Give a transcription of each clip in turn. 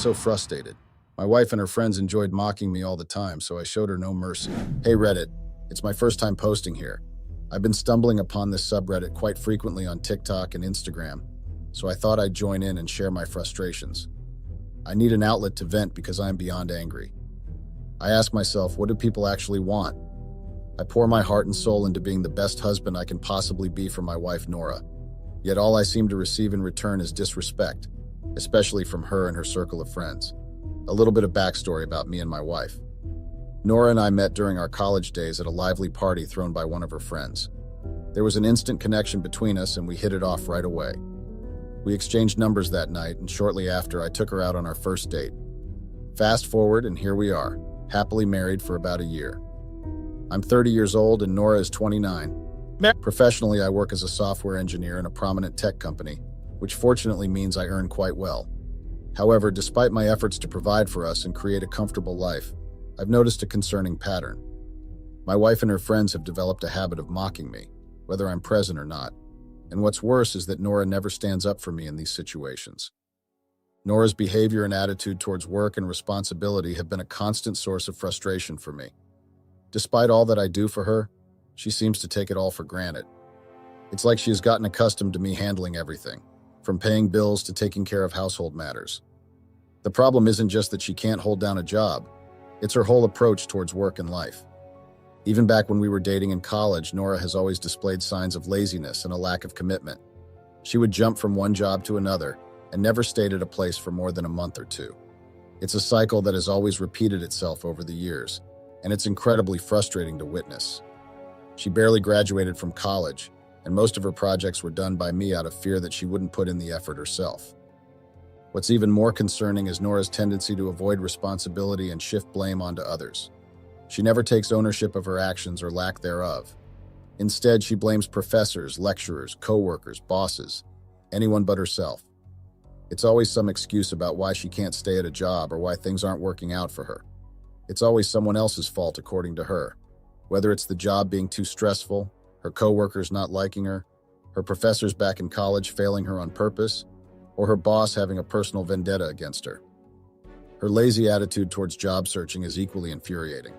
so frustrated. My wife and her friends enjoyed mocking me all the time, so I showed her no mercy. Hey Reddit, it's my first time posting here. I've been stumbling upon this subreddit quite frequently on TikTok and Instagram, so I thought I'd join in and share my frustrations. I need an outlet to vent because I am beyond angry. I ask myself, what do people actually want? I pour my heart and soul into being the best husband I can possibly be for my wife Nora, yet all I seem to receive in return is disrespect, especially from her and her circle of friends. A little bit of backstory about me and my wife. Nora and I met during our college days at a lively party thrown by one of her friends. There was an instant connection between us and we hit it off right away. We exchanged numbers that night, and shortly after I took her out on our first date. Fast forward and here we are, happily married for about a year. I'm 30 years old and Nora is 29. Professionally, I work as a software engineer in a prominent tech company, which fortunately means I earn quite well. However, despite my efforts to provide for us and create a comfortable life, I've noticed a concerning pattern. My wife and her friends have developed a habit of mocking me, whether I'm present or not. And what's worse is that Nora never stands up for me in these situations. Nora's behavior and attitude towards work and responsibility have been a constant source of frustration for me. Despite all that I do for her, she seems to take it all for granted. It's like she has gotten accustomed to me handling everything, from paying bills to taking care of household matters. The problem isn't just that she can't hold down a job, it's her whole approach towards work and life. Even back when we were dating in college, Nora has always displayed signs of laziness and a lack of commitment. She would jump from one job to another and never stayed at a place for more than a month or two. It's a cycle that has always repeated itself over the years, and it's incredibly frustrating to witness. She barely graduated from college, and most of her projects were done by me out of fear that she wouldn't put in the effort herself. What's even more concerning is Nora's tendency to avoid responsibility and shift blame onto others. She never takes ownership of her actions or lack thereof. Instead, she blames professors, lecturers, coworkers, bosses, anyone but herself. It's always some excuse about why she can't stay at a job or why things aren't working out for her. It's always someone else's fault according to her. Whether it's the job being too stressful, her coworkers not liking her, her professors back in college failing her on purpose, or her boss having a personal vendetta against her. Her lazy attitude towards job searching is equally infuriating.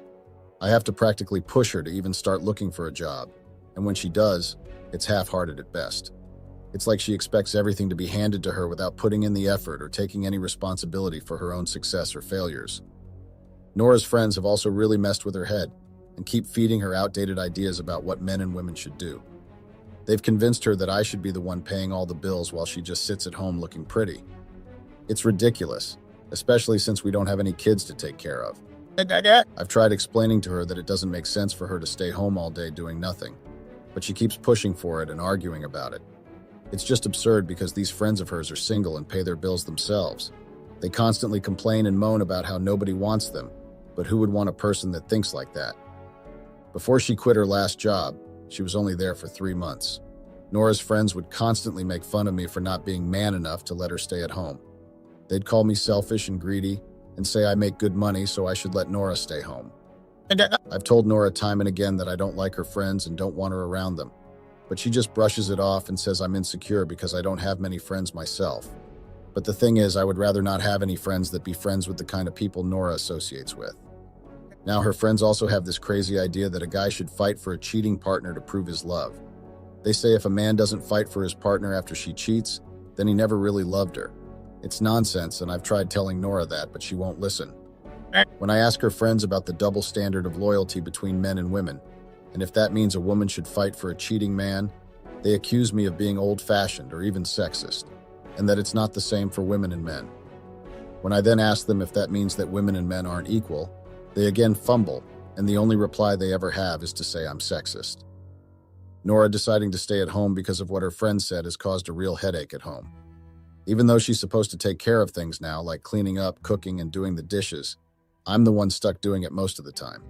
I have to practically push her to even start looking for a job, and when she does, it's half-hearted at best. It's like she expects everything to be handed to her without putting in the effort or taking any responsibility for her own success or failures. Nora's friends have also really messed with her head and keep feeding her outdated ideas about what men and women should do. They've convinced her that I should be the one paying all the bills while she just sits at home looking pretty. It's ridiculous, especially since we don't have any kids to take care of. I've tried explaining to her that it doesn't make sense for her to stay home all day doing nothing, but she keeps pushing for it and arguing about it. It's just absurd because these friends of hers are single and pay their bills themselves. They constantly complain and moan about how nobody wants them, but who would want a person that thinks like that? Before she quit her last job, she was only there for 3 months. Nora's friends would constantly make fun of me for not being man enough to let her stay at home. They'd call me selfish and greedy and say I make good money so I should let Nora stay home. I've told Nora time and again that I don't like her friends and don't want her around them, but she just brushes it off and says I'm insecure because I don't have many friends myself. But the thing is, I would rather not have any friends that be friends with the kind of people Nora associates with. Now her friends also have this crazy idea that a guy should fight for a cheating partner to prove his love. They say if a man doesn't fight for his partner after she cheats, then he never really loved her. It's nonsense, and I've tried telling Nora that, but she won't listen. When I ask her friends about the double standard of loyalty between men and women, and if that means a woman should fight for a cheating man, they accuse me of being old-fashioned or even sexist, and that it's not the same for women and men. When I then ask them if that means that women and men aren't equal, they again fumble, and the only reply they ever have is to say I'm sexist. Nora deciding to stay at home because of what her friend said has caused a real headache at home. Even though she's supposed to take care of things now, like cleaning up, cooking, and doing the dishes, I'm the one stuck doing it most of the time.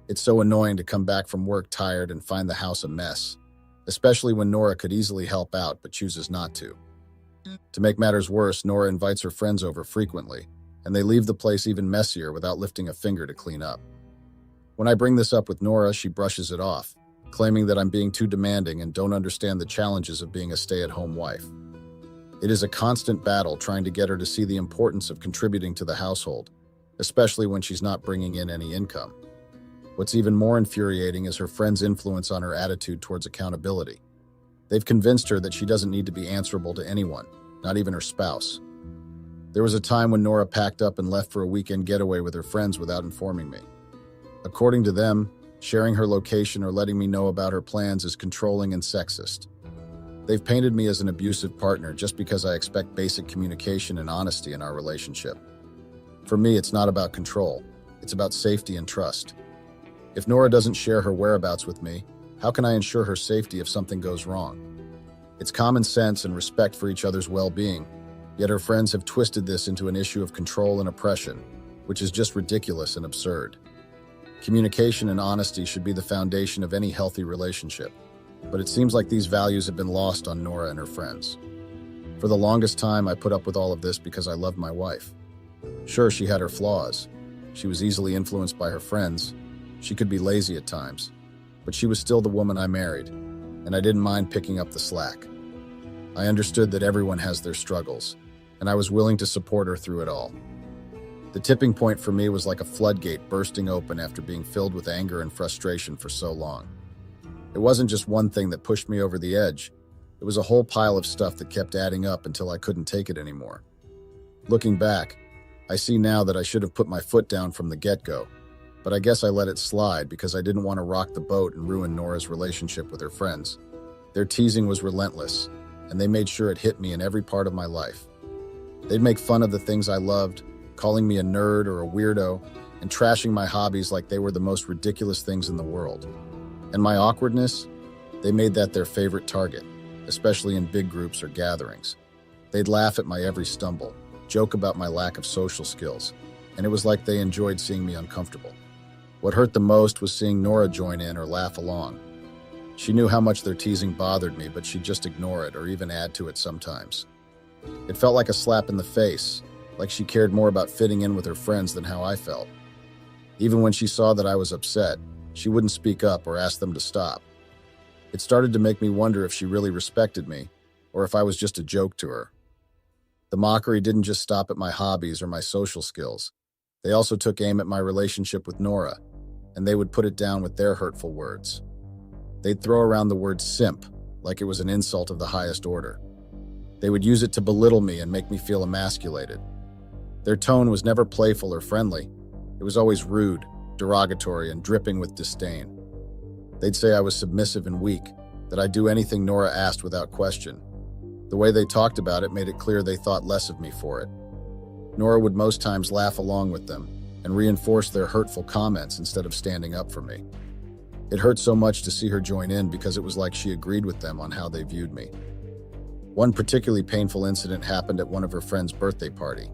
It's so annoying to come back from work tired and find the house a mess, especially when Nora could easily help out but chooses not to. To make matters worse, Nora invites her friends over frequently, and they leave the place even messier without lifting a finger to clean up. When I bring this up with Nora, she brushes it off, claiming that I'm being too demanding and don't understand the challenges of being a stay-at-home wife. It is a constant battle trying to get her to see the importance of contributing to the household, especially when she's not bringing in any income. What's even more infuriating is her friends' influence on her attitude towards accountability. They've convinced her that she doesn't need to be answerable to anyone, not even her spouse. There was a time when Nora packed up and left for a weekend getaway with her friends without informing me. According to them, sharing her location or letting me know about her plans is controlling and sexist. They've painted me as an abusive partner just because I expect basic communication and honesty in our relationship. For me, it's not about control. It's about safety and trust. If Nora doesn't share her whereabouts with me, how can I ensure her safety if something goes wrong? It's common sense and respect for each other's well-being, yet her friends have twisted this into an issue of control and oppression, which is just ridiculous and absurd. Communication and honesty should be the foundation of any healthy relationship, but it seems like these values have been lost on Nora and her friends. For the longest time, I put up with all of this because I loved my wife. Sure, she had her flaws. She was easily influenced by her friends. She could be lazy at times, but she was still the woman I married, and I didn't mind picking up the slack. I understood that everyone has their struggles, and I was willing to support her through it all. The tipping point for me was like a floodgate bursting open after being filled with anger and frustration for so long. It wasn't just one thing that pushed me over the edge. It was a whole pile of stuff that kept adding up until I couldn't take it anymore. Looking back, I see now that I should have put my foot down from the get-go, but I guess I let it slide because I didn't want to rock the boat and ruin Nora's relationship with her friends. Their teasing was relentless, and they made sure it hit me in every part of my life. They'd make fun of the things I loved, calling me a nerd or a weirdo, and trashing my hobbies like they were the most ridiculous things in the world. And my awkwardness? They made that their favorite target, especially in big groups or gatherings. They'd laugh at my every stumble, joke about my lack of social skills, and it was like they enjoyed seeing me uncomfortable. What hurt the most was seeing Nora join in or laugh along. She knew how much their teasing bothered me, but she'd just ignore it or even add to it sometimes. It felt like a slap in the face, like she cared more about fitting in with her friends than how I felt. Even when she saw that I was upset, she wouldn't speak up or ask them to stop. It started to make me wonder if she really respected me, or if I was just a joke to her. The mockery didn't just stop at my hobbies or my social skills. They also took aim at my relationship with Nora, and they would put it down with their hurtful words. They'd throw around the word simp like it was an insult of the highest order. They would use it to belittle me and make me feel emasculated. Their tone was never playful or friendly. It was always rude, derogatory, and dripping with disdain. They'd say I was submissive and weak, that I'd do anything Nora asked without question. The way they talked about it made it clear they thought less of me for it. Nora would most times laugh along with them and reinforce their hurtful comments instead of standing up for me. It hurt so much to see her join in because it was like she agreed with them on how they viewed me. One particularly painful incident happened at one of her friend's birthday party.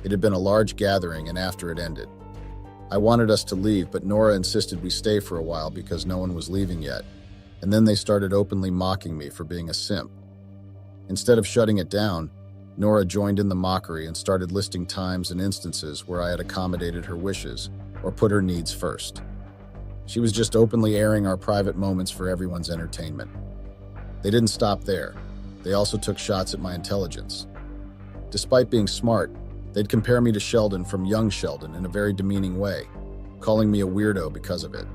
It had been a large gathering, and after it ended, I wanted us to leave, but Nora insisted we stay for a while because no one was leaving yet, and then they started openly mocking me for being a simp. Instead of shutting it down, Nora joined in the mockery and started listing times and instances where I had accommodated her wishes or put her needs first. She was just openly airing our private moments for everyone's entertainment. They didn't stop there. They also took shots at my intelligence. Despite being smart, they'd compare me to Sheldon from Young Sheldon in a very demeaning way, calling me a weirdo because of it.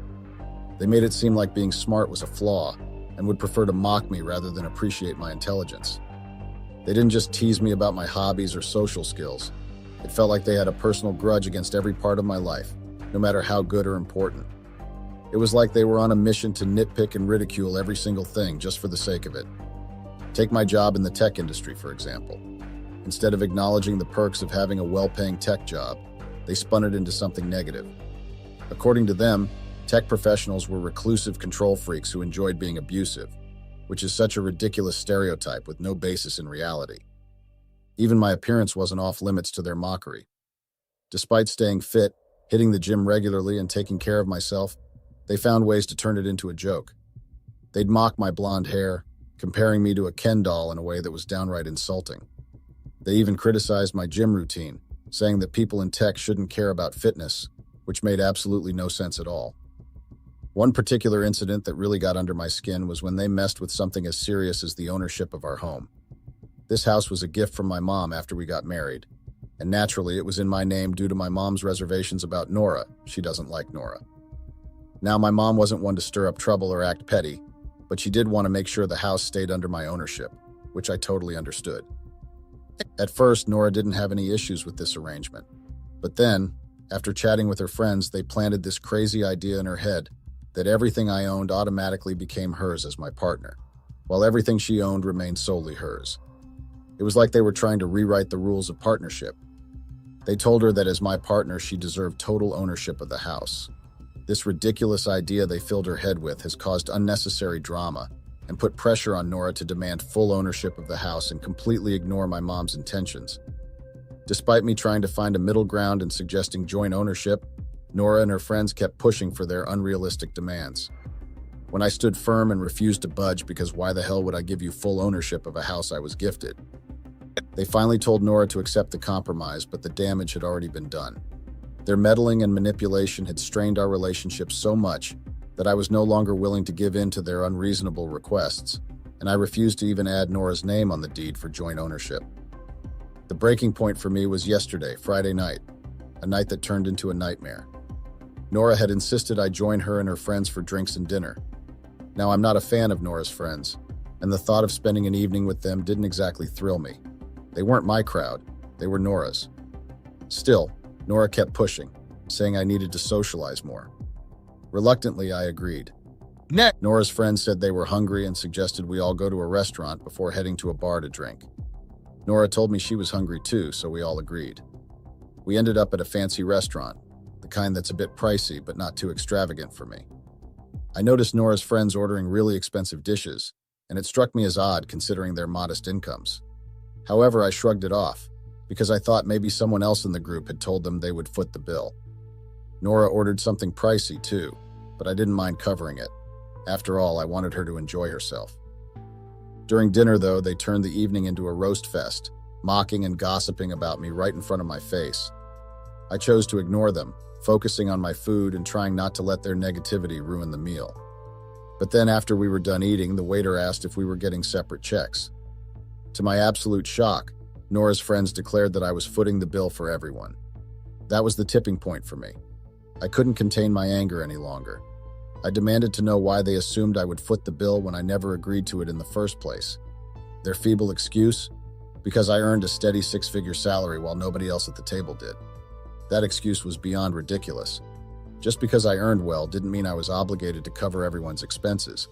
They made it seem like being smart was a flaw and would prefer to mock me rather than appreciate my intelligence. They didn't just tease me about my hobbies or social skills. It felt like they had a personal grudge against every part of my life, no matter how good or important. It was like they were on a mission to nitpick and ridicule every single thing just for the sake of it. Take my job in the tech industry, for example. Instead of acknowledging the perks of having a well-paying tech job, they spun it into something negative. According to them, tech professionals were reclusive control freaks who enjoyed being abusive, which is such a ridiculous stereotype with no basis in reality. Even my appearance wasn't off limits to their mockery. Despite staying fit, hitting the gym regularly, and taking care of myself, they found ways to turn it into a joke. They'd mock my blonde hair, comparing me to a Ken doll in a way that was downright insulting. They even criticized my gym routine, saying that people in tech shouldn't care about fitness, which made absolutely no sense at all. One particular incident that really got under my skin was when they messed with something as serious as the ownership of our home. This house was a gift from my mom after we got married, and naturally it was in my name due to my mom's reservations about Nora. She doesn't like Nora. Now, my mom wasn't one to stir up trouble or act petty, but she did want to make sure the house stayed under my ownership, which I totally understood. At first, Nora didn't have any issues with this arrangement. But then, after chatting with her friends, they planted this crazy idea in her head that everything I owned automatically became hers as my partner, while everything she owned remained solely hers. It was like they were trying to rewrite the rules of partnership. They told her that as my partner, she deserved total ownership of the house. This ridiculous idea they filled her head with has caused unnecessary drama and put pressure on Nora to demand full ownership of the house and completely ignore my mom's intentions. Despite me trying to find a middle ground and suggesting joint ownership, Nora and her friends kept pushing for their unrealistic demands. When I stood firm and refused to budge because why the hell would I give you full ownership of a house I was gifted? They finally told Nora to accept the compromise, but the damage had already been done. Their meddling and manipulation had strained our relationship so much that I was no longer willing to give in to their unreasonable requests, and I refused to even add Nora's name on the deed for joint ownership. The breaking point for me was yesterday, Friday night, a night that turned into a nightmare. Nora had insisted I join her and her friends for drinks and dinner. Now, I'm not a fan of Nora's friends, and the thought of spending an evening with them didn't exactly thrill me. They weren't my crowd, they were Nora's. Still, Nora kept pushing, saying I needed to socialize more. Reluctantly, I agreed. Nora's friends said they were hungry and suggested we all go to a restaurant before heading to a bar to drink. Nora told me she was hungry too, so we all agreed. We ended up at a fancy restaurant, the kind that's a bit pricey but not too extravagant for me. I noticed Nora's friends ordering really expensive dishes, and it struck me as odd considering their modest incomes. However, I shrugged it off, because I thought maybe someone else in the group had told them they would foot the bill. Nora ordered something pricey too, but I didn't mind covering it. After all, I wanted her to enjoy herself. During dinner, though, they turned the evening into a roast fest, mocking and gossiping about me right in front of my face. I chose to ignore them, focusing on my food and trying not to let their negativity ruin the meal. But then after we were done eating, the waiter asked if we were getting separate checks. To my absolute shock, Nora's friends declared that I was footing the bill for everyone. That was the tipping point for me. I couldn't contain my anger any longer. I demanded to know why they assumed I would foot the bill when I never agreed to it in the first place. Their feeble excuse? Because I earned a steady six-figure salary while nobody else at the table did. That excuse was beyond ridiculous. Just because I earned well didn't mean I was obligated to cover everyone's expenses,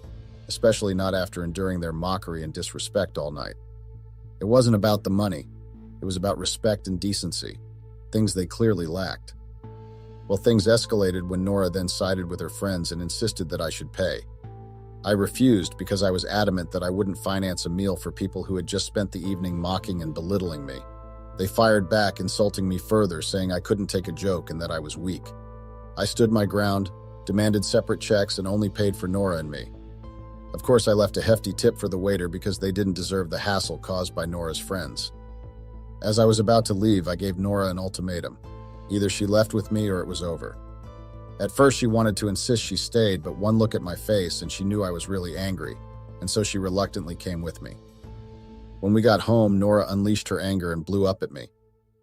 especially not after enduring their mockery and disrespect all night. It wasn't about the money. It was about respect and decency, things they clearly lacked. Well, things escalated when Nora then sided with her friends and insisted that I should pay. I refused because I was adamant that I wouldn't finance a meal for people who had just spent the evening mocking and belittling me. They fired back, insulting me further, saying I couldn't take a joke and that I was weak. I stood my ground, demanded separate checks, and only paid for Nora and me. Of course, I left a hefty tip for the waiter because they didn't deserve the hassle caused by Nora's friends. As I was about to leave, I gave Nora an ultimatum. Either she left with me or it was over. At first, she wanted to insist she stayed, but one look at my face and she knew I was really angry, and so she reluctantly came with me. When we got home, Nora unleashed her anger and blew up at me.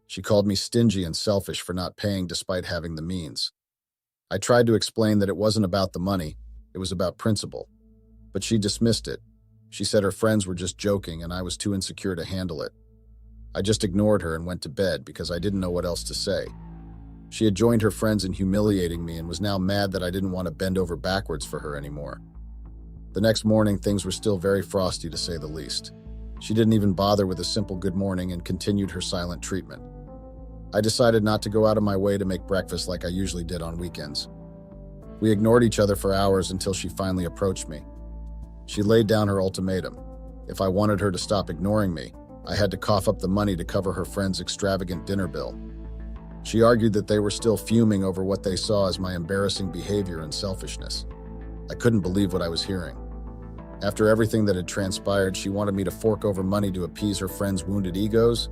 She called me stingy and selfish for not paying despite having the means. I tried to explain that it wasn't about the money, it was about principle. But she dismissed it. She said her friends were just joking and I was too insecure to handle it. I just ignored her and went to bed because I didn't know what else to say. She had joined her friends in humiliating me and was now mad that I didn't want to bend over backwards for her anymore. The next morning, things were still very frosty to say the least. She didn't even bother with a simple good morning and continued her silent treatment. I decided not to go out of my way to make breakfast like I usually did on weekends. We ignored each other for hours until she finally approached me. She laid down her ultimatum. If I wanted her to stop ignoring me, I had to cough up the money to cover her friend's extravagant dinner bill. She argued that they were still fuming over what they saw as my embarrassing behavior and selfishness. I couldn't believe what I was hearing. After everything that had transpired, she wanted me to fork over money to appease her friends' wounded egos.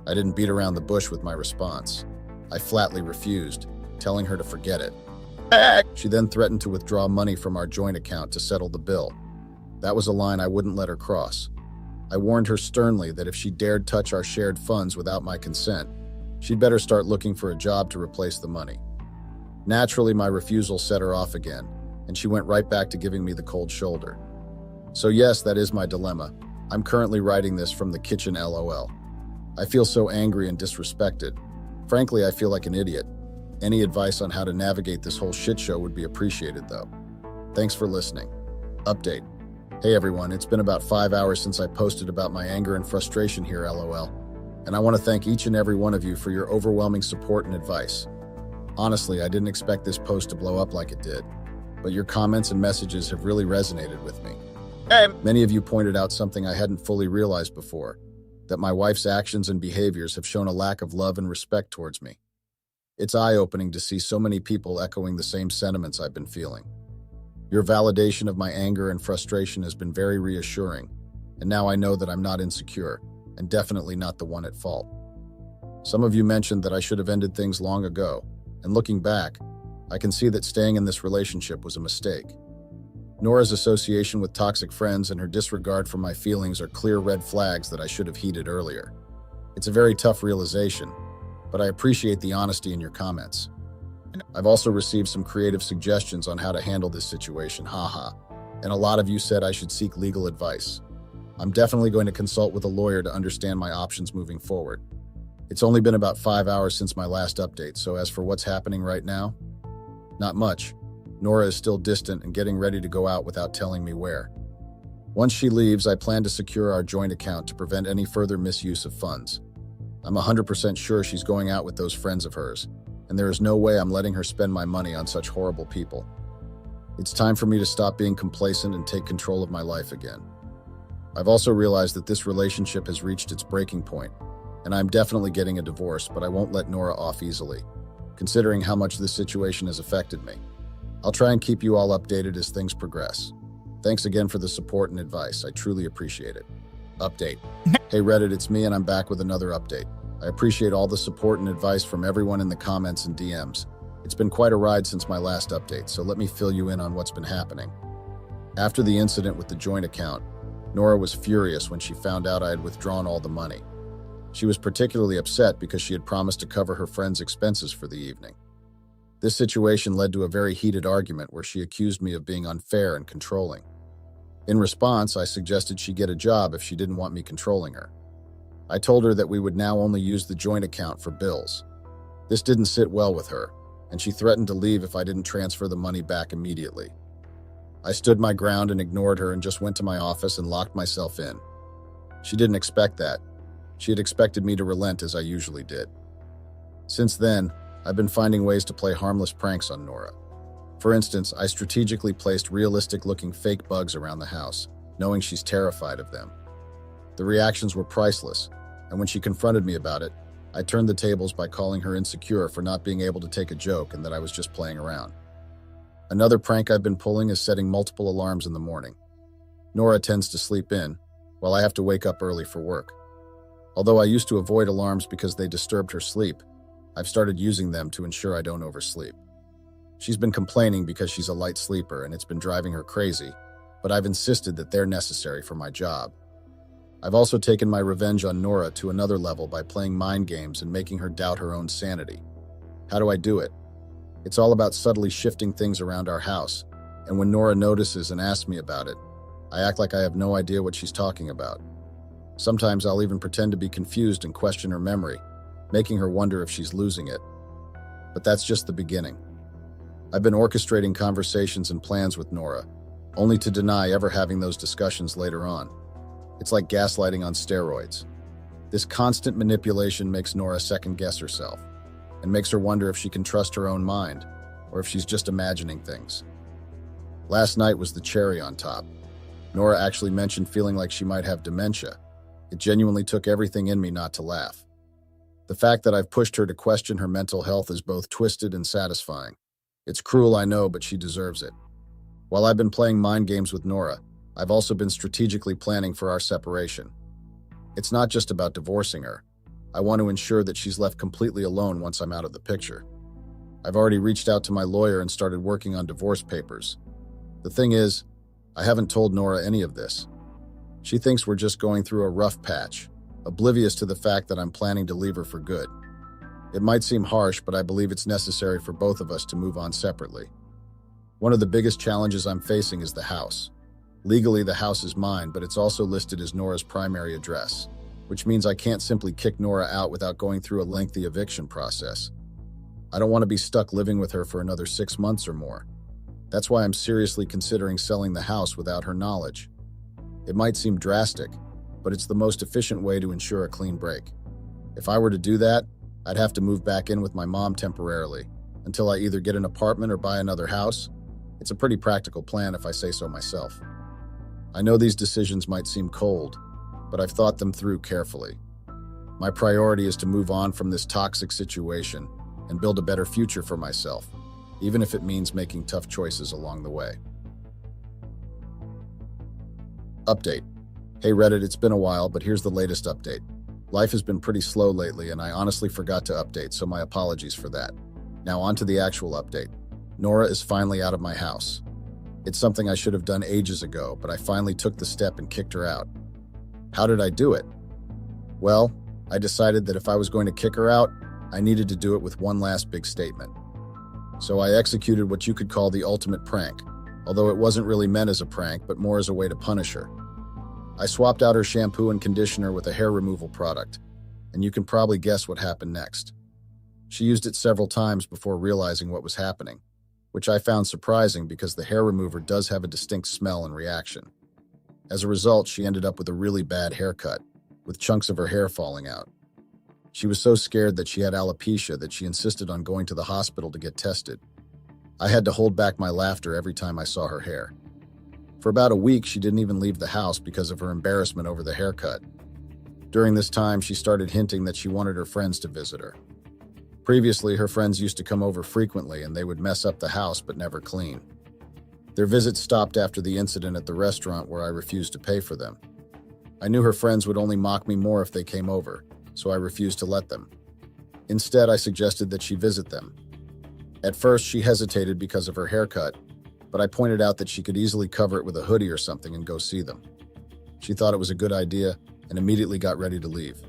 I didn't beat around the bush with my response. I flatly refused, telling her to forget it. She then threatened to withdraw money from our joint account to settle the bill. That was a line I wouldn't let her cross. I warned her sternly that if she dared touch our shared funds without my consent, she'd better start looking for a job to replace the money. Naturally, my refusal set her off again, and she went right back to giving me the cold shoulder. So yes, that is my dilemma. I'm currently writing this from the kitchen, LOL. I feel so angry and disrespected. Frankly, I feel like an idiot. Any advice on how to navigate this whole shit show would be appreciated, though. Thanks for listening. Update. Hey everyone, it's been about 5 hours since I posted about my anger and frustration here, LOL. And I want to thank each and every one of you for your overwhelming support and advice. Honestly, I didn't expect this post to blow up like it did, but your comments and messages have really resonated with me. Many of you pointed out something I hadn't fully realized before, that my wife's actions and behaviors have shown a lack of love and respect towards me. It's eye-opening to see so many people echoing the same sentiments I've been feeling. Your validation of my anger and frustration has been very reassuring, and now I know that I'm not insecure, and definitely not the one at fault. Some of you mentioned that I should have ended things long ago, and looking back, I can see that staying in this relationship was a mistake. Nora's association with toxic friends and her disregard for my feelings are clear red flags that I should have heeded earlier. It's a very tough realization, but I appreciate the honesty in your comments. I've also received some creative suggestions on how to handle this situation, haha, and a lot of you said I should seek legal advice. I'm definitely going to consult with a lawyer to understand my options moving forward. It's only been about 5 hours since my last update, so as for what's happening right now, not much. Nora is still distant and getting ready to go out without telling me where. Once she leaves, I plan to secure our joint account to prevent any further misuse of funds. I'm 100% sure she's going out with those friends of hers, and there is no way I'm letting her spend my money on such horrible people. It's time for me to stop being complacent and take control of my life again. I've also realized that this relationship has reached its breaking point, and I'm definitely getting a divorce, but I won't let Nora off easily, considering how much this situation has affected me. I'll try and keep you all updated as things progress. Thanks again for the support and advice. I truly appreciate it. Update. Hey Reddit, it's me and I'm back with another update. I appreciate all the support and advice from everyone in the comments and DMs. It's been quite a ride since my last update, so let me fill you in on what's been happening. After the incident with the joint account, Nora was furious when she found out I had withdrawn all the money. She was particularly upset because she had promised to cover her friend's expenses for the evening. This situation led to a very heated argument where she accused me of being unfair and controlling. In response, I suggested she get a job if she didn't want me controlling her. I told her that we would now only use the joint account for bills. This didn't sit well with her, and she threatened to leave if I didn't transfer the money back immediately. I stood my ground and ignored her and just went to my office and locked myself in. She didn't expect that. She had expected me to relent as I usually did. Since then, I've been finding ways to play harmless pranks on Nora. For instance, I strategically placed realistic-looking fake bugs around the house, knowing she's terrified of them. The reactions were priceless, and when she confronted me about it, I turned the tables by calling her insecure for not being able to take a joke and that I was just playing around. Another prank I've been pulling is setting multiple alarms in the morning. Nora tends to sleep in, while I have to wake up early for work. Although I used to avoid alarms because they disturbed her sleep, I've started using them to ensure I don't oversleep. She's been complaining because she's a light sleeper and it's been driving her crazy, but I've insisted that they're necessary for my job. I've also taken my revenge on Nora to another level by playing mind games and making her doubt her own sanity. How do I do it? It's all about subtly shifting things around our house, and when Nora notices and asks me about it, I act like I have no idea what she's talking about. Sometimes I'll even pretend to be confused and question her memory, making her wonder if she's losing it. But that's just the beginning. I've been orchestrating conversations and plans with Nora, only to deny ever having those discussions later on. It's like gaslighting on steroids. This constant manipulation makes Nora second-guess herself, and makes her wonder if she can trust her own mind, or if she's just imagining things. Last night was the cherry on top. Nora actually mentioned feeling like she might have dementia. It genuinely took everything in me not to laugh. The fact that I've pushed her to question her mental health is both twisted and satisfying. It's cruel, I know, but she deserves it. While I've been playing mind games with Nora, I've also been strategically planning for our separation. It's not just about divorcing her. I want to ensure that she's left completely alone once I'm out of the picture. I've already reached out to my lawyer and started working on divorce papers. The thing is, I haven't told Nora any of this. She thinks we're just going through a rough patch, oblivious to the fact that I'm planning to leave her for good. It might seem harsh, but I believe it's necessary for both of us to move on separately. One of the biggest challenges I'm facing is the house. Legally, the house is mine, but it's also listed as Nora's primary address, which means I can't simply kick Nora out without going through a lengthy eviction process. I don't want to be stuck living with her for another 6 months or more. That's why I'm seriously considering selling the house without her knowledge. It might seem drastic, but it's the most efficient way to ensure a clean break. If I were to do that, I'd have to move back in with my mom temporarily, until I either get an apartment or buy another house. It's a pretty practical plan if I say so myself. I know these decisions might seem cold, but I've thought them through carefully. My priority is to move on from this toxic situation and build a better future for myself, even if it means making tough choices along the way. Update. Hey Reddit, it's been a while, but here's the latest update. Life has been pretty slow lately, and I honestly forgot to update, so my apologies for that. Now on to the actual update. Nora is finally out of my house. It's something I should have done ages ago, but I finally took the step and kicked her out. How did I do it? Well, I decided that if I was going to kick her out, I needed to do it with one last big statement. So I executed what you could call the ultimate prank, although it wasn't really meant as a prank, but more as a way to punish her. I swapped out her shampoo and conditioner with a hair removal product, and you can probably guess what happened next. She used it several times before realizing what was happening, which I found surprising because the hair remover does have a distinct smell and reaction. As a result, she ended up with a really bad haircut, with chunks of her hair falling out. She was so scared that she had alopecia that she insisted on going to the hospital to get tested. I had to hold back my laughter every time I saw her hair. For about a week, she didn't even leave the house because of her embarrassment over the haircut. During this time, she started hinting that she wanted her friends to visit her. Previously, her friends used to come over frequently and they would mess up the house but never clean. Their visits stopped after the incident at the restaurant where I refused to pay for them. I knew her friends would only mock me more if they came over, so I refused to let them. Instead, I suggested that she visit them. At first, she hesitated because of her haircut, but I pointed out that she could easily cover it with a hoodie or something and go see them. She thought it was a good idea and immediately got ready to leave.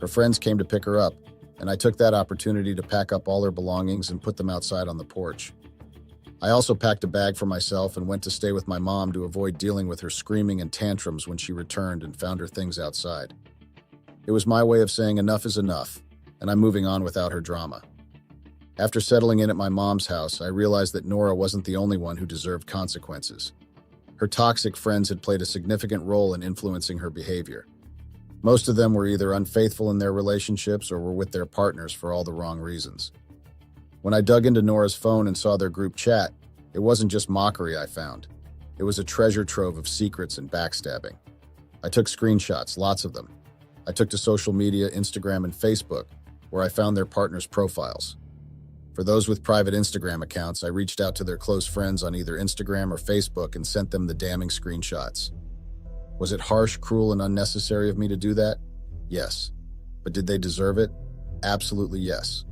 Her friends came to pick her up, and I took that opportunity to pack up all her belongings and put them outside on the porch. I also packed a bag for myself and went to stay with my mom to avoid dealing with her screaming and tantrums when she returned and found her things outside. It was my way of saying enough is enough, and I'm moving on without her drama. After settling in at my mom's house, I realized that Nora wasn't the only one who deserved consequences. Her toxic friends had played a significant role in influencing her behavior. Most of them were either unfaithful in their relationships or were with their partners for all the wrong reasons. When I dug into Nora's phone and saw their group chat, it wasn't just mockery I found. It was a treasure trove of secrets and backstabbing. I took screenshots, lots of them. I took to social media, Instagram, and Facebook, where I found their partners' profiles. For those with private Instagram accounts, I reached out to their close friends on either Instagram or Facebook and sent them the damning screenshots. Was it harsh, cruel, and unnecessary of me to do that? Yes. But did they deserve it? Absolutely yes.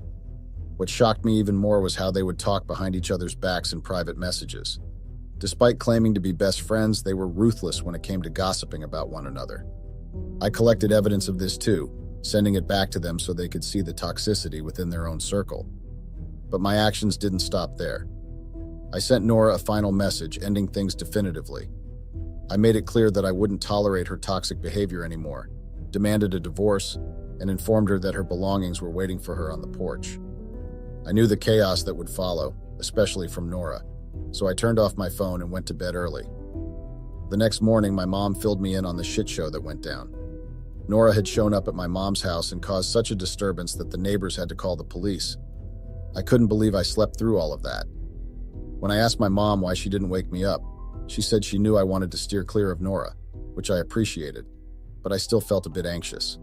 What shocked me even more was how they would talk behind each other's backs in private messages. Despite claiming to be best friends, they were ruthless when it came to gossiping about one another. I collected evidence of this too, sending it back to them so they could see the toxicity within their own circle. But my actions didn't stop there. I sent Nora a final message, ending things definitively. I made it clear that I wouldn't tolerate her toxic behavior anymore, demanded a divorce, and informed her that her belongings were waiting for her on the porch. I knew the chaos that would follow, especially from Nora, so I turned off my phone and went to bed early. The next morning, my mom filled me in on the shit show that went down. Nora had shown up at my mom's house and caused such a disturbance that the neighbors had to call the police. I couldn't believe I slept through all of that. When I asked my mom why she didn't wake me up, she said she knew I wanted to steer clear of Nora, which I appreciated, but I still felt a bit anxious.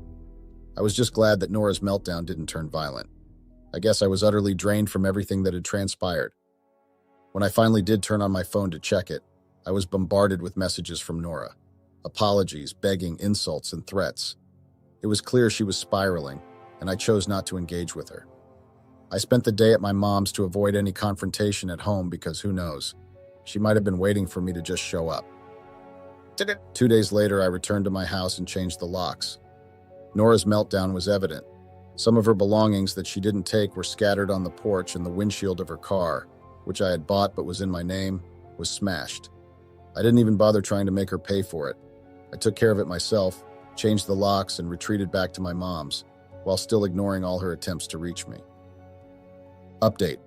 I was just glad that Nora's meltdown didn't turn violent. I guess I was utterly drained from everything that had transpired. When I finally did turn on my phone to check it, I was bombarded with messages from Nora. Apologies, begging, insults, and threats. It was clear she was spiraling, and I chose not to engage with her. I spent the day at my mom's to avoid any confrontation at home because who knows, she might have been waiting for me to just show up. 2 days later, I returned to my house and changed the locks. Nora's meltdown was evident. Some of her belongings that she didn't take were scattered on the porch, and the windshield of her car, which I had bought but was in my name, was smashed. I didn't even bother trying to make her pay for it. I took care of it myself, changed the locks, and retreated back to my mom's, while still ignoring all her attempts to reach me. Update.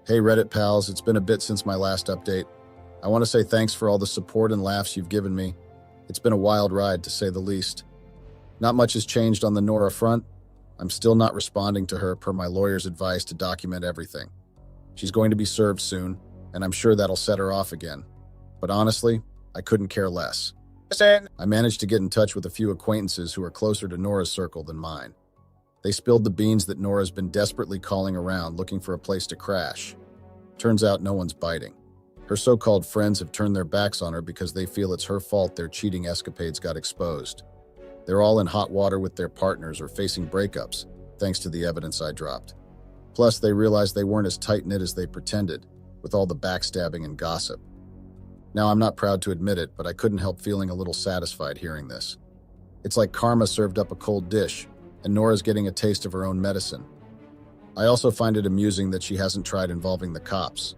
Hey Reddit pals, it's been a bit since my last update. I want to say thanks for all the support and laughs you've given me. It's been a wild ride, to say the least. Not much has changed on the Nora front. I'm still not responding to her per my lawyer's advice to document everything. She's going to be served soon, and I'm sure that'll set her off again. But honestly, I couldn't care less. I managed to get in touch with a few acquaintances who are closer to Nora's circle than mine. They spilled the beans that Nora's been desperately calling around looking for a place to crash. Turns out no one's biting. Her so-called friends have turned their backs on her because they feel it's her fault their cheating escapades got exposed. They're all in hot water with their partners or facing breakups, thanks to the evidence I dropped. Plus, they realized they weren't as tight-knit as they pretended, with all the backstabbing and gossip. Now, I'm not proud to admit it, but I couldn't help feeling a little satisfied hearing this. It's like karma served up a cold dish, and Nora's getting a taste of her own medicine. I also find it amusing that she hasn't tried involving the cops.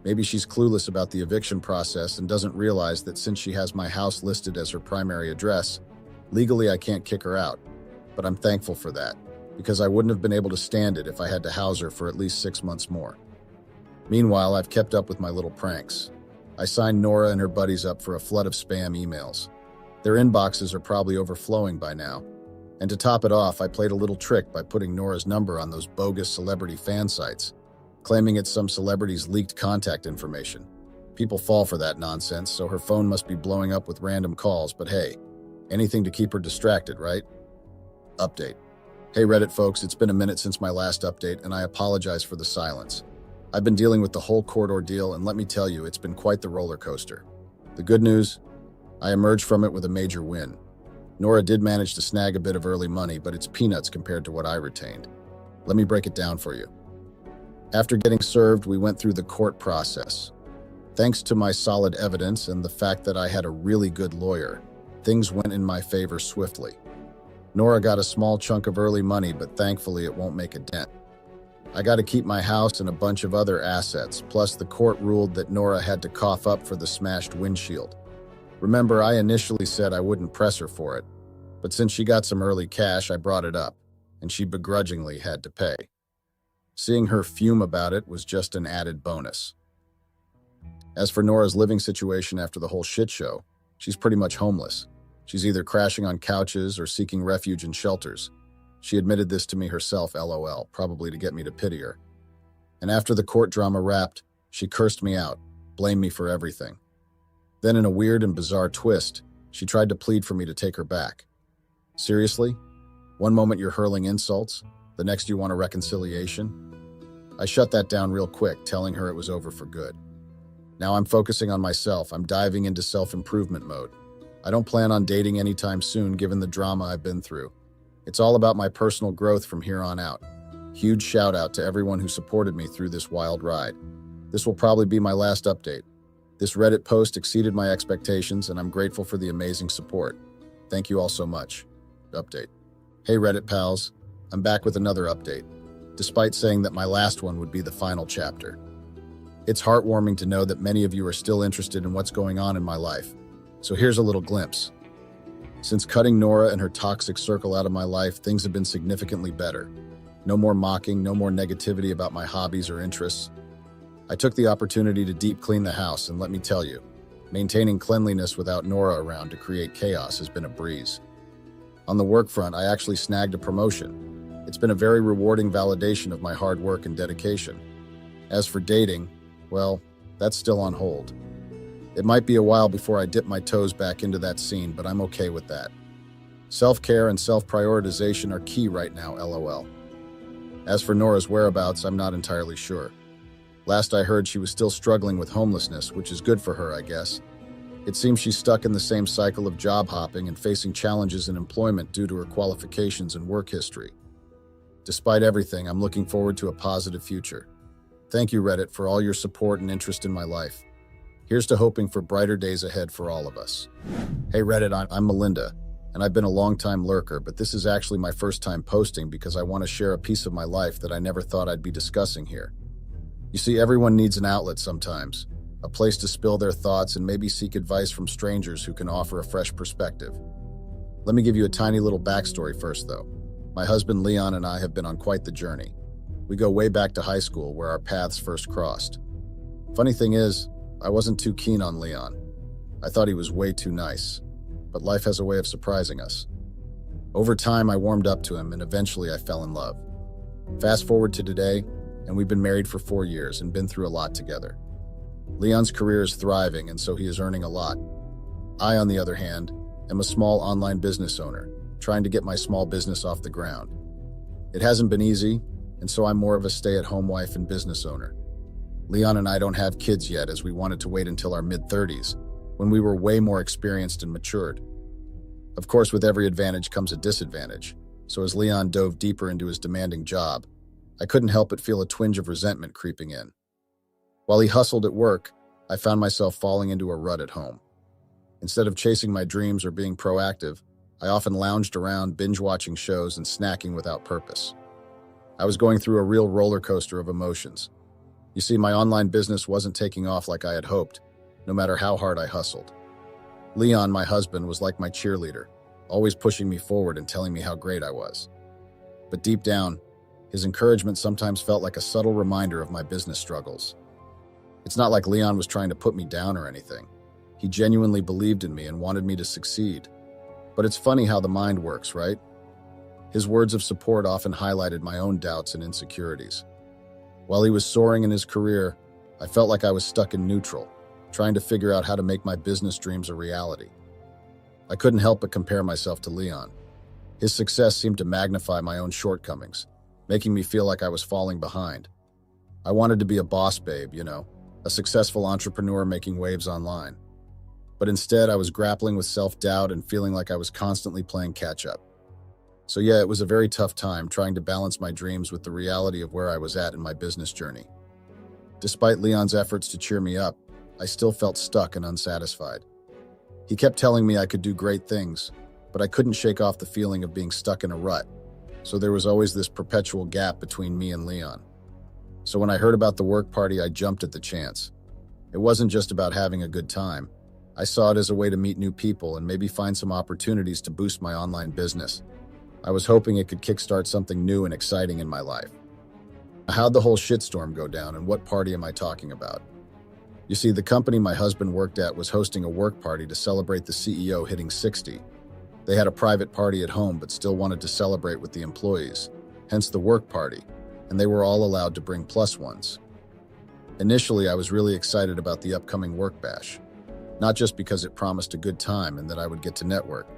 Maybe she's clueless about the eviction process and doesn't realize that since she has my house listed as her primary address, legally I can't kick her out. But I'm thankful for that, because I wouldn't have been able to stand it if I had to house her for at least 6 months more. Meanwhile, I've kept up with my little pranks. I signed Nora and her buddies up for a flood of spam emails. Their inboxes are probably overflowing by now. And to top it off, I played a little trick by putting Nora's number on those bogus celebrity fan sites, claiming it's some celebrity's leaked contact information. People fall for that nonsense, so her phone must be blowing up with random calls, but hey, anything to keep her distracted, right? Update. Hey Reddit folks, it's been a minute since my last update, and I apologize for the silence. I've been dealing with the whole court ordeal, and let me tell you, it's been quite the roller coaster. The good news? I emerged from it with a major win. Nora did manage to snag a bit of early money, but it's peanuts compared to what I retained. Let me break it down for you. After getting served, we went through the court process. Thanks to my solid evidence and the fact that I had a really good lawyer, things went in my favor swiftly. Nora got a small chunk of early money, but thankfully it won't make a dent. I got to keep my house and a bunch of other assets, plus the court ruled that Nora had to cough up for the smashed windshield. Remember, I initially said I wouldn't press her for it, but since she got some early cash, I brought it up, and she begrudgingly had to pay. Seeing her fume about it was just an added bonus. As for Nora's living situation after the whole shit show, she's pretty much homeless. She's either crashing on couches or seeking refuge in shelters. She admitted this to me herself, LOL, probably to get me to pity her. And after the court drama wrapped, she cursed me out, blamed me for everything. Then in a weird and bizarre twist, she tried to plead for me to take her back. Seriously? One moment you're hurling insults, the next you want a reconciliation? I shut that down real quick, telling her it was over for good. Now I'm focusing on myself. I'm diving into self-improvement mode. I don't plan on dating anytime soon given the drama I've been through. It's all about my personal growth from here on out. Huge shout out to everyone who supported me through this wild ride. This will probably be my last update. This Reddit post exceeded my expectations, and I'm grateful for the amazing support. Thank you all so much. Update. Hey Reddit pals, I'm back with another update, despite saying that my last one would be the final chapter. It's heartwarming to know that many of you are still interested in what's going on in my life. So here's a little glimpse. Since cutting Nora and her toxic circle out of my life, things have been significantly better. No more mocking, no more negativity about my hobbies or interests. I took the opportunity to deep clean the house, and let me tell you, maintaining cleanliness without Nora around to create chaos has been a breeze. On the work front, I actually snagged a promotion. It's been a very rewarding validation of my hard work and dedication. As for dating, well, that's still on hold. It might be a while before I dip my toes back into that scene, but I'm okay with that. Self-care and self-prioritization are key right now, LOL. As for Nora's whereabouts, I'm not entirely sure. Last I heard, she was still struggling with homelessness, which is good for her, I guess. It seems she's stuck in the same cycle of job hopping and facing challenges in employment due to her qualifications and work history. Despite everything, I'm looking forward to a positive future. Thank you, Reddit, for all your support and interest in my life. Here's to hoping for brighter days ahead for all of us. Hey Reddit, I'm Melinda, and I've been a long-time lurker, but this is actually my first time posting because I want to share a piece of my life that I never thought I'd be discussing here. You see, everyone needs an outlet sometimes, a place to spill their thoughts and maybe seek advice from strangers who can offer a fresh perspective. Let me give you a tiny little backstory first, though. My husband Leon and I have been on quite the journey. We go way back to high school where our paths first crossed. Funny thing is, I wasn't too keen on Leon. I thought he was way too nice, but life has a way of surprising us. Over time, I warmed up to him and eventually I fell in love. Fast forward to today, and we've been married for 4 years and been through a lot together. Leon's career is thriving and so he is earning a lot. I, on the other hand, am a small online business owner, trying to get my small business off the ground. It hasn't been easy, and so I'm more of a stay-at-home wife and business owner. Leon and I don't have kids yet as we wanted to wait until our mid-30s, when we were way more experienced and matured. Of course, with every advantage comes a disadvantage, so as Leon dove deeper into his demanding job, I couldn't help but feel a twinge of resentment creeping in. While he hustled at work, I found myself falling into a rut at home. Instead of chasing my dreams or being proactive, I often lounged around binge-watching shows and snacking without purpose. I was going through a real roller coaster of emotions. You see, my online business wasn't taking off like I had hoped, no matter how hard I hustled. Leon, my husband, was like my cheerleader, always pushing me forward and telling me how great I was. But deep down, his encouragement sometimes felt like a subtle reminder of my business struggles. It's not like Leon was trying to put me down or anything. He genuinely believed in me and wanted me to succeed. But it's funny how the mind works, right? His words of support often highlighted my own doubts and insecurities. While he was soaring in his career, I felt like I was stuck in neutral, trying to figure out how to make my business dreams a reality. I couldn't help but compare myself to Leon. His success seemed to magnify my own shortcomings, making me feel like I was falling behind. I wanted to be a boss babe, a successful entrepreneur making waves online. But instead, I was grappling with self-doubt and feeling like I was constantly playing catch-up. So yeah, it was a very tough time trying to balance my dreams with the reality of where I was at in my business journey. Despite Leon's efforts to cheer me up, I still felt stuck and unsatisfied. He kept telling me I could do great things, but I couldn't shake off the feeling of being stuck in a rut, so there was always this perpetual gap between me and Leon. So when I heard about the work party, I jumped at the chance. It wasn't just about having a good time. I saw it as a way to meet new people and maybe find some opportunities to boost my online business. I was hoping it could kickstart something new and exciting in my life. How'd the whole shitstorm go down, and what party am I talking about? You see, the company my husband worked at was hosting a work party to celebrate the CEO hitting 60. They had a private party at home but still wanted to celebrate with the employees, hence the work party, and they were all allowed to bring plus ones. Initially, I was really excited about the upcoming work bash, not just because it promised a good time and that I would get to network,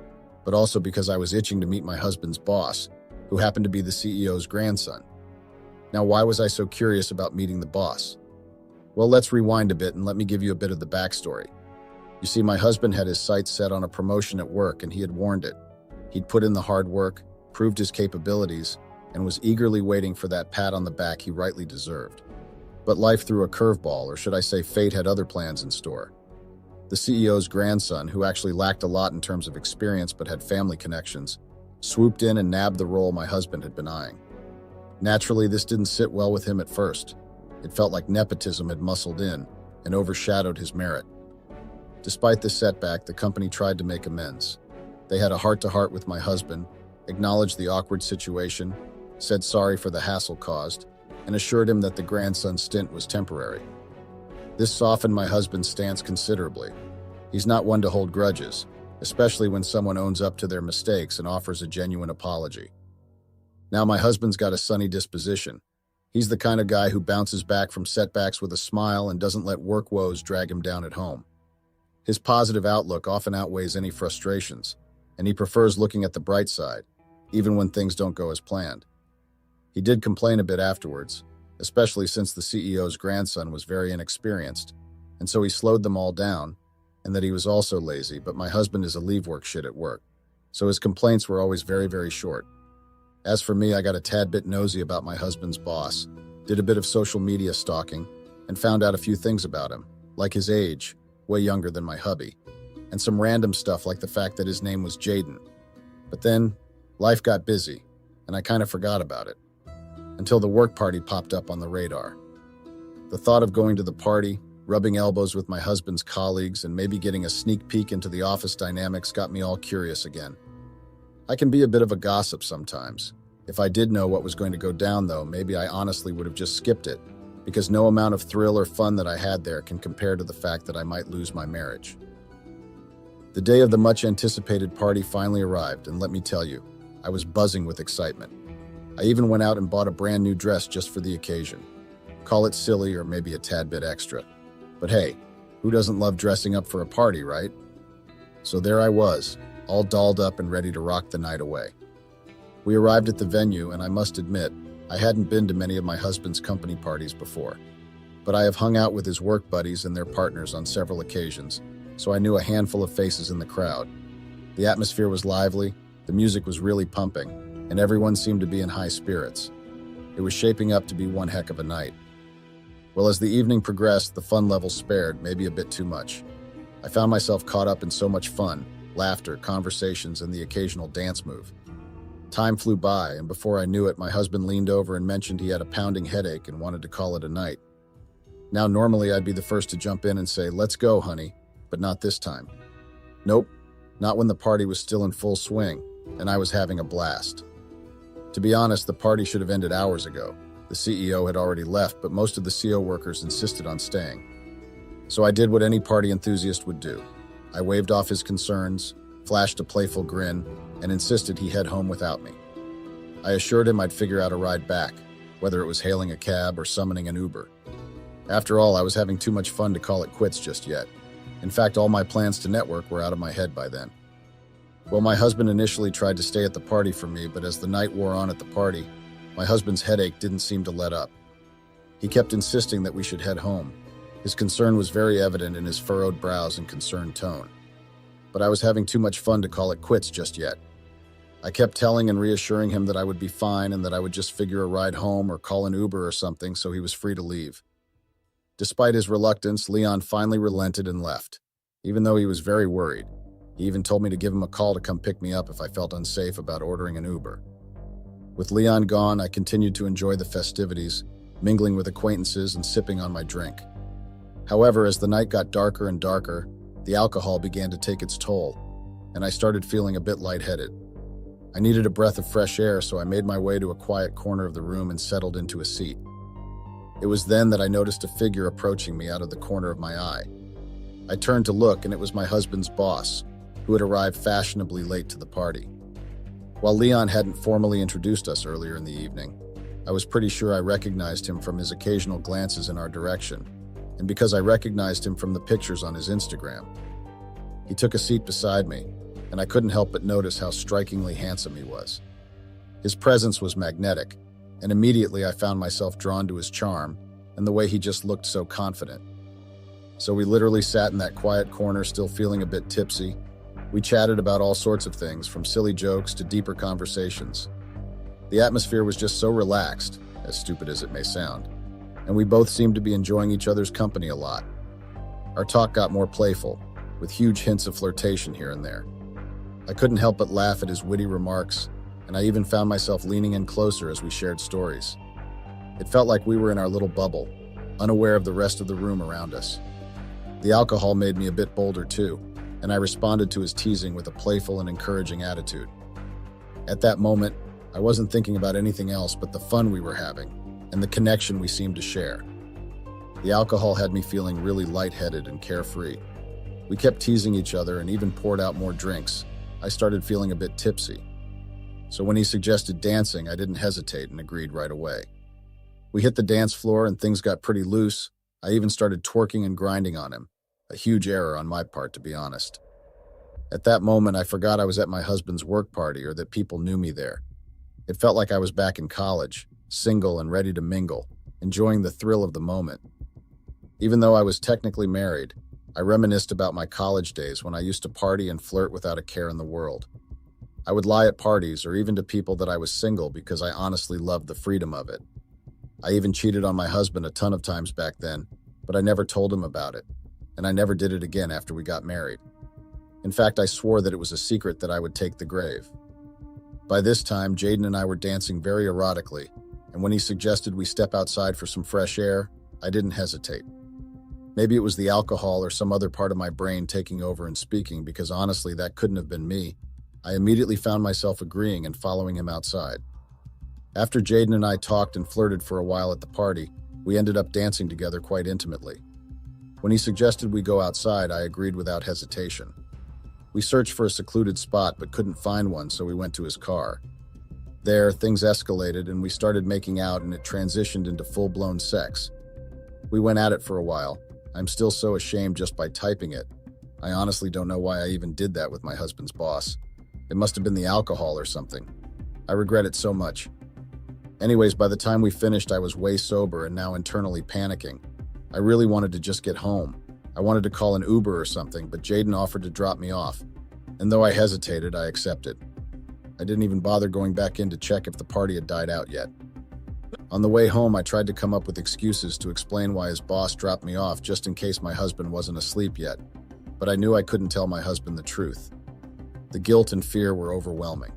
but also because I was itching to meet my husband's boss, who happened to be the CEO's grandson. Now, why was I so curious about meeting the boss? Well, let's rewind a bit and let me give you a bit of the backstory. You see, my husband had his sights set on a promotion at work and he had warned it. He'd put in the hard work, proved his capabilities, and was eagerly waiting for that pat on the back he rightly deserved. But life threw a curveball, or should I say fate had other plans in store. The CEO's grandson, who actually lacked a lot in terms of experience but had family connections, swooped in and nabbed the role my husband had been eyeing. Naturally, this didn't sit well with him at first. It felt like nepotism had muscled in and overshadowed his merit. Despite this setback, the company tried to make amends. They had a heart-to-heart with my husband, acknowledged the awkward situation, said sorry for the hassle caused, and assured him that the grandson's stint was temporary. This softened my husband's stance considerably. He's not one to hold grudges, especially when someone owns up to their mistakes and offers a genuine apology. Now my husband's got a sunny disposition. He's the kind of guy who bounces back from setbacks with a smile and doesn't let work woes drag him down at home. His positive outlook often outweighs any frustrations, and he prefers looking at the bright side, even when things don't go as planned. He did complain a bit afterwards, especially since the CEO's grandson was very inexperienced, and so he slowed them all down, and that he was also lazy, but my husband is a leave work shit at work, so his complaints were always very, very short. As for me, I got a tad bit nosy about my husband's boss, did a bit of social media stalking, and found out a few things about him, like his age, way younger than my hubby, and some random stuff like the fact that his name was Jaden. But then, life got busy, and I kind of forgot about it, until the work party popped up on the radar. The thought of going to the party, rubbing elbows with my husband's colleagues, and maybe getting a sneak peek into the office dynamics got me all curious again. I can be a bit of a gossip sometimes. If I did know what was going to go down, though, maybe I honestly would have just skipped it, because no amount of thrill or fun that I had there can compare to the fact that I might lose my marriage. The day of the much-anticipated party finally arrived, and let me tell you, I was buzzing with excitement. I even went out and bought a brand new dress just for the occasion. Call it silly or maybe a tad bit extra. But hey, who doesn't love dressing up for a party, right? So there I was, all dolled up and ready to rock the night away. We arrived at the venue, and I must admit, I hadn't been to many of my husband's company parties before. But I have hung out with his work buddies and their partners on several occasions, so I knew a handful of faces in the crowd. The atmosphere was lively, the music was really pumping, and everyone seemed to be in high spirits. It was shaping up to be one heck of a night. Well, as the evening progressed, the fun level spared, maybe a bit too much. I found myself caught up in so much fun, laughter, conversations, and the occasional dance move. Time flew by, and before I knew it, my husband leaned over and mentioned he had a pounding headache and wanted to call it a night. Now, normally I'd be the first to jump in and say, "Let's go, honey," but not this time. Nope, not when the party was still in full swing, and I was having a blast. To be honest, the party should have ended hours ago. The CEO had already left, but most of the CO workers insisted on staying. So I did what any party enthusiast would do. I waved off his concerns, flashed a playful grin, and insisted he head home without me. I assured him I'd figure out a ride back, whether it was hailing a cab or summoning an Uber. After all, I was having too much fun to call it quits just yet. In fact, all my plans to network were out of my head by then. Well, my husband initially tried to stay at the party for me, but as the night wore on at the party, my husband's headache didn't seem to let up. He kept insisting that we should head home. His concern was very evident in his furrowed brows and concerned tone. But I was having too much fun to call it quits just yet. I kept telling and reassuring him that I would be fine and that I would just figure a ride home or call an Uber or something, so he was free to leave. Despite his reluctance, Leon finally relented and left, even though he was very worried. He even told me to give him a call to come pick me up if I felt unsafe about ordering an Uber. With Leon gone, I continued to enjoy the festivities, mingling with acquaintances and sipping on my drink. However, as the night got darker and darker, the alcohol began to take its toll, and I started feeling a bit lightheaded. I needed a breath of fresh air, so I made my way to a quiet corner of the room and settled into a seat. It was then that I noticed a figure approaching me out of the corner of my eye. I turned to look, and it was my husband's boss, who had arrived fashionably late to the party. While Leon hadn't formally introduced us earlier in the evening, I was pretty sure I recognized him from his occasional glances in our direction, and because I recognized him from the pictures on his Instagram. He took a seat beside me, and I couldn't help but notice how strikingly handsome he was. His presence was magnetic, and immediately I found myself drawn to his charm and the way he just looked so confident. So we literally sat in that quiet corner, still feeling a bit tipsy. We chatted about all sorts of things, from silly jokes to deeper conversations. The atmosphere was just so relaxed, as stupid as it may sound, and we both seemed to be enjoying each other's company a lot. Our talk got more playful, with huge hints of flirtation here and there. I couldn't help but laugh at his witty remarks, and I even found myself leaning in closer as we shared stories. It felt like we were in our little bubble, unaware of the rest of the room around us. The alcohol made me a bit bolder too, and I responded to his teasing with a playful and encouraging attitude. At that moment, I wasn't thinking about anything else but the fun we were having and the connection we seemed to share. The alcohol had me feeling really lightheaded and carefree. We kept teasing each other and even poured out more drinks. I started feeling a bit tipsy. So when he suggested dancing, I didn't hesitate and agreed right away. We hit the dance floor and things got pretty loose. I even started twerking and grinding on him. A huge error on my part, to be honest. At that moment, I forgot I was at my husband's work party or that people knew me there. It felt like I was back in college, single and ready to mingle, enjoying the thrill of the moment. Even though I was technically married, I reminisced about my college days when I used to party and flirt without a care in the world. I would lie at parties or even to people that I was single because I honestly loved the freedom of it. I even cheated on my husband a ton of times back then, but I never told him about it. and I never did it again after we got married. In fact, I swore that it was a secret that I would take the grave. By this time, Jaden and I were dancing very erotically, and when he suggested we step outside for some fresh air, I didn't hesitate. Maybe it was the alcohol or some other part of my brain taking over and speaking, because honestly, that couldn't have been me. I immediately found myself agreeing and following him outside. After Jaden and I talked and flirted for a while at the party, we ended up dancing together quite intimately. When he suggested we go outside, I agreed without hesitation. We searched for a secluded spot but couldn't find one, so we went to his car. There, things escalated and we started making out, and it transitioned into full-blown sex. We went at it for a while. I'm still so ashamed just by typing it. I honestly don't know why I even did that with my husband's boss. It must have been the alcohol or something. I regret it so much. Anyways, by the time we finished, I was way sober and now internally panicking. I really wanted to just get home. I wanted to call an Uber or something, but Jaden offered to drop me off. And though I hesitated, I accepted. I didn't even bother going back in to check if the party had died out yet. On the way home, I tried to come up with excuses to explain why his boss dropped me off just in case my husband wasn't asleep yet. But I knew I couldn't tell my husband the truth. The guilt and fear were overwhelming.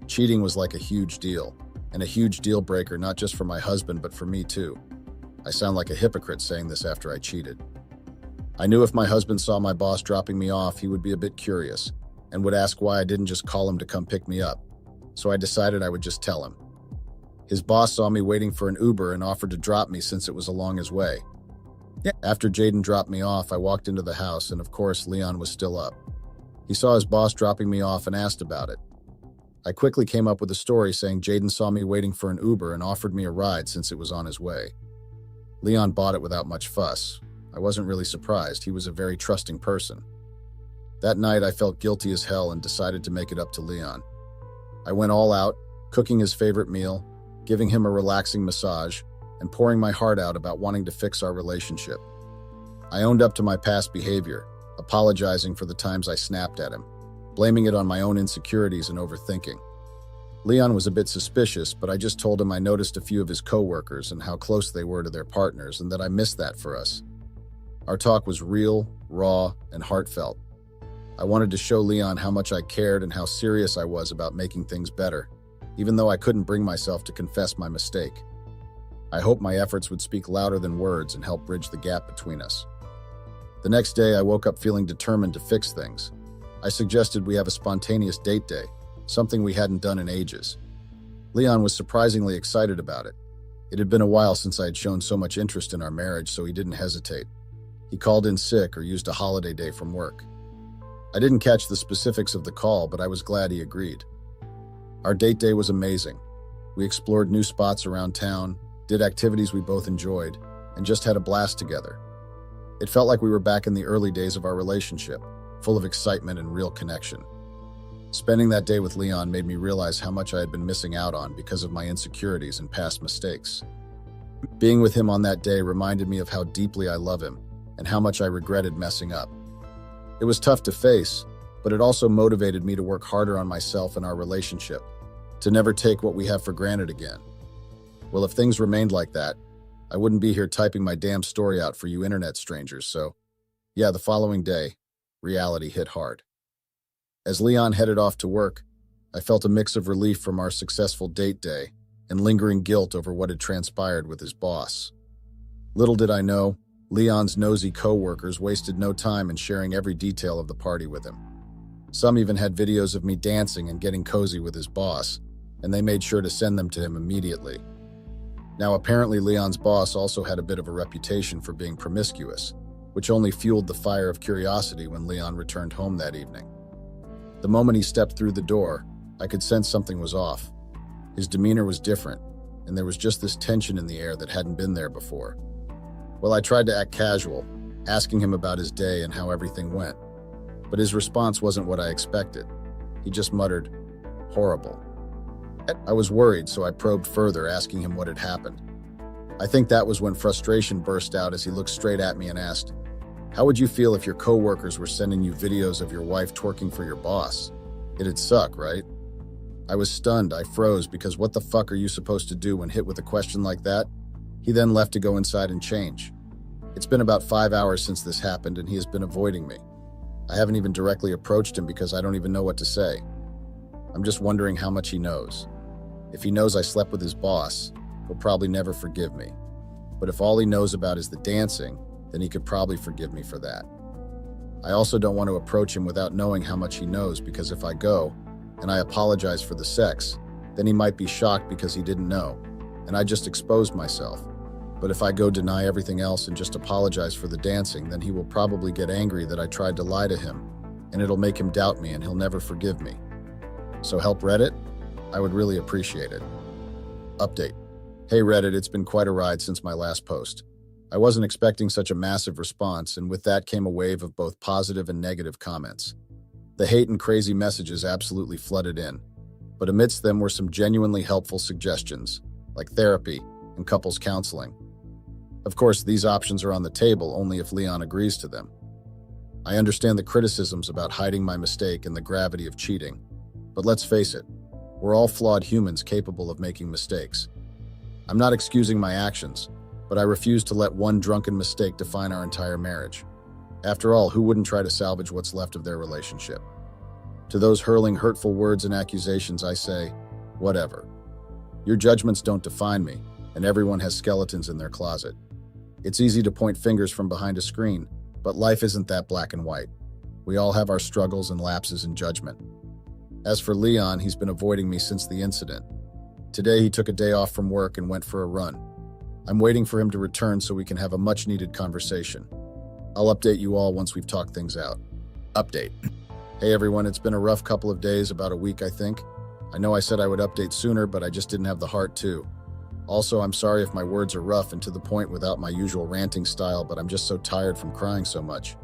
Cheating was like a huge deal, and a huge deal breaker not just for my husband but for me too. I sound like a hypocrite saying this after I cheated. I knew if my husband saw my boss dropping me off, he would be a bit curious and would ask why I didn't just call him to come pick me up. So I decided I would just tell him. His boss saw me waiting for an Uber and offered to drop me since it was along his way. After Jaden dropped me off, I walked into the house, and of course, Leon was still up. He saw his boss dropping me off and asked about it. I quickly came up with a story saying Jaden saw me waiting for an Uber and offered me a ride since it was on his way. Leon bought it without much fuss. I wasn't really surprised. He was a very trusting person. That night, I felt guilty as hell and decided to make it up to Leon. I went all out, cooking his favorite meal, giving him a relaxing massage, and pouring my heart out about wanting to fix our relationship. I owned up to my past behavior, apologizing for the times I snapped at him, blaming it on my own insecurities and overthinking. Leon was a bit suspicious, but I just told him I noticed a few of his coworkers and how close they were to their partners and that I missed that for us. Our talk was real, raw, and heartfelt. I wanted to show Leon how much I cared and how serious I was about making things better, even though I couldn't bring myself to confess my mistake. I hoped my efforts would speak louder than words and help bridge the gap between us. The next day, I woke up feeling determined to fix things. I suggested we have a spontaneous date day, something we hadn't done in ages. Leon was surprisingly excited about it. It had been a while since I had shown so much interest in our marriage, so he didn't hesitate. He called in sick or used a holiday day from work. I didn't catch the specifics of the call, but I was glad he agreed. Our date day was amazing. We explored new spots around town, did activities we both enjoyed, and just had a blast together. It felt like we were back in the early days of our relationship, full of excitement and real connection. Spending that day with Leon made me realize how much I had been missing out on because of my insecurities and past mistakes. Being with him on that day reminded me of how deeply I love him and how much I regretted messing up. It was tough to face, but it also motivated me to work harder on myself and our relationship, to never take what we have for granted again. Well, if things remained like that, I wouldn't be here typing my damn story out for you internet strangers, so yeah, the following day, reality hit hard. As Leon headed off to work, I felt a mix of relief from our successful date day and lingering guilt over what had transpired with his boss. Little did I know, Leon's nosy co-workers wasted no time in sharing every detail of the party with him. Some even had videos of me dancing and getting cozy with his boss, and they made sure to send them to him immediately. Now, apparently Leon's boss also had a bit of a reputation for being promiscuous, which only fueled the fire of curiosity when Leon returned home that evening. The moment he stepped through the door, I could sense something was off. His demeanor was different, and there was just this tension in the air that hadn't been there before. Well, I tried to act casual, asking him about his day and how everything went. But his response wasn't what I expected. He just muttered, "Horrible." I was worried, so I probed further, asking him what had happened. I think that was when frustration burst out as he looked straight at me and asked, "How would you feel if your coworkers were sending you videos of your wife twerking for your boss? It'd suck, right?" I was stunned. I froze because what the fuck are you supposed to do when hit with a question like that? He then left to go inside and change. It's been about 5 hours since this happened and he has been avoiding me. I haven't even directly approached him because I don't even know what to say. I'm just wondering how much he knows. If he knows I slept with his boss, he'll probably never forgive me. But if all he knows about is the dancing, then he could probably forgive me for that. I also don't want to approach him without knowing how much he knows, because if I go and I apologize for the sex, then he might be shocked because he didn't know, and I just exposed myself. But if I go deny everything else and just apologize for the dancing, then he will probably get angry that I tried to lie to him, and it'll make him doubt me and he'll never forgive me. So help Reddit? I would really appreciate it. Update. Hey Reddit, it's been quite a ride since my last post. I wasn't expecting such a massive response, and with that came a wave of both positive and negative comments. The hate and crazy messages absolutely flooded in, but amidst them were some genuinely helpful suggestions, like therapy and couples counseling. Of course, these options are on the table only if Leon agrees to them. I understand the criticisms about hiding my mistake and the gravity of cheating, but let's face it, we're all flawed humans capable of making mistakes. I'm not excusing my actions, but I refuse to let one drunken mistake define our entire marriage. After all, who wouldn't try to salvage what's left of their relationship? To those hurling hurtful words and accusations, I say, whatever. Your judgments don't define me, and everyone has skeletons in their closet. It's easy to point fingers from behind a screen, but life isn't that black and white. We all have our struggles and lapses in judgment. As for Leon, he's been avoiding me since the incident. Today, he took a day off from work and went for a run. I'm waiting for him to return so we can have a much-needed conversation. I'll update you all once we've talked things out. Update. Hey everyone, it's been a rough couple of days, about a week I think. I know I said I would update sooner, but I just didn't have the heart to. Also, I'm sorry if my words are rough and to the point without my usual ranting style, but I'm just so tired from crying so much.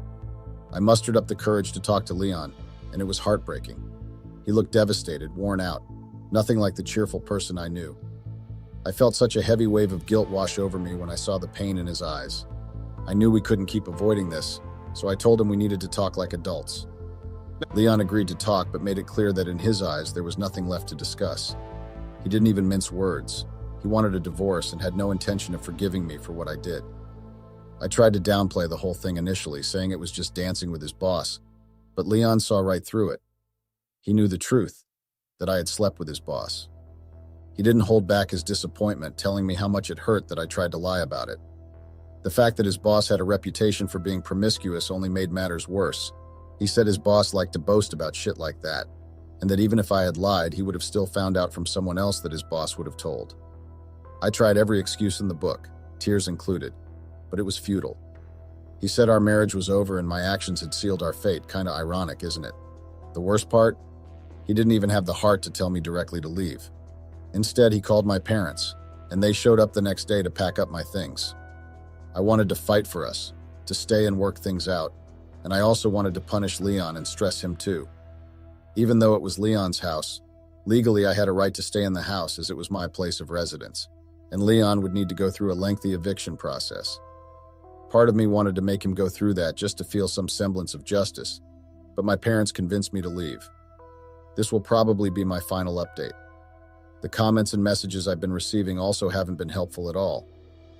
I mustered up the courage to talk to Leon, and it was heartbreaking. He looked devastated, worn out, nothing like the cheerful person I knew. I felt such a heavy wave of guilt wash over me when I saw the pain in his eyes. I knew we couldn't keep avoiding this, so I told him we needed to talk like adults. Leon agreed to talk, but made it clear that in his eyes there was nothing left to discuss. He didn't even mince words. He wanted a divorce and had no intention of forgiving me for what I did. I tried to downplay the whole thing initially, saying it was just dancing with his boss, but Leon saw right through it. He knew the truth, that I had slept with his boss. He didn't hold back his disappointment, telling me how much it hurt that I tried to lie about it. The fact that his boss had a reputation for being promiscuous only made matters worse. He said his boss liked to boast about shit like that, and that even if I had lied, he would have still found out from someone else that his boss would have told. I tried every excuse in the book, tears included, but it was futile. He said our marriage was over and my actions had sealed our fate. Kinda ironic, isn't it? The worst part? He didn't even have the heart to tell me directly to leave. Instead, he called my parents, and they showed up the next day to pack up my things. I wanted to fight for us, to stay and work things out, and I also wanted to punish Leon and stress him too. Even though it was Leon's house, legally I had a right to stay in the house as it was my place of residence, and Leon would need to go through a lengthy eviction process. Part of me wanted to make him go through that just to feel some semblance of justice, but my parents convinced me to leave. This will probably be my final update. The comments and messages I've been receiving also haven't been helpful at all,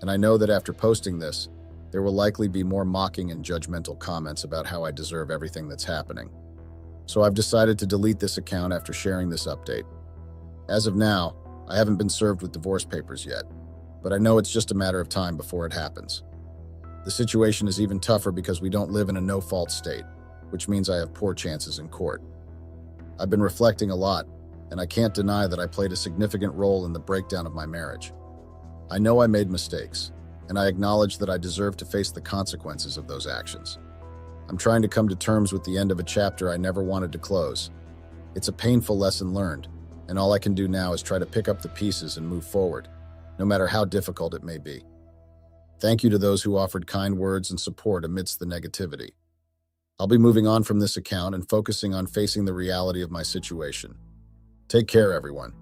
and I know that after posting this, there will likely be more mocking and judgmental comments about how I deserve everything that's happening. So I've decided to delete this account after sharing this update. As of now, I haven't been served with divorce papers yet, but I know it's just a matter of time before it happens. The situation is even tougher because we don't live in a no-fault state, which means I have poor chances in court. I've been reflecting a lot, and I can't deny that I played a significant role in the breakdown of my marriage. I know I made mistakes, and I acknowledge that I deserve to face the consequences of those actions. I'm trying to come to terms with the end of a chapter I never wanted to close. It's a painful lesson learned, and all I can do now is try to pick up the pieces and move forward, no matter how difficult it may be. Thank you to those who offered kind words and support amidst the negativity. I'll be moving on from this account and focusing on facing the reality of my situation. Take care, everyone.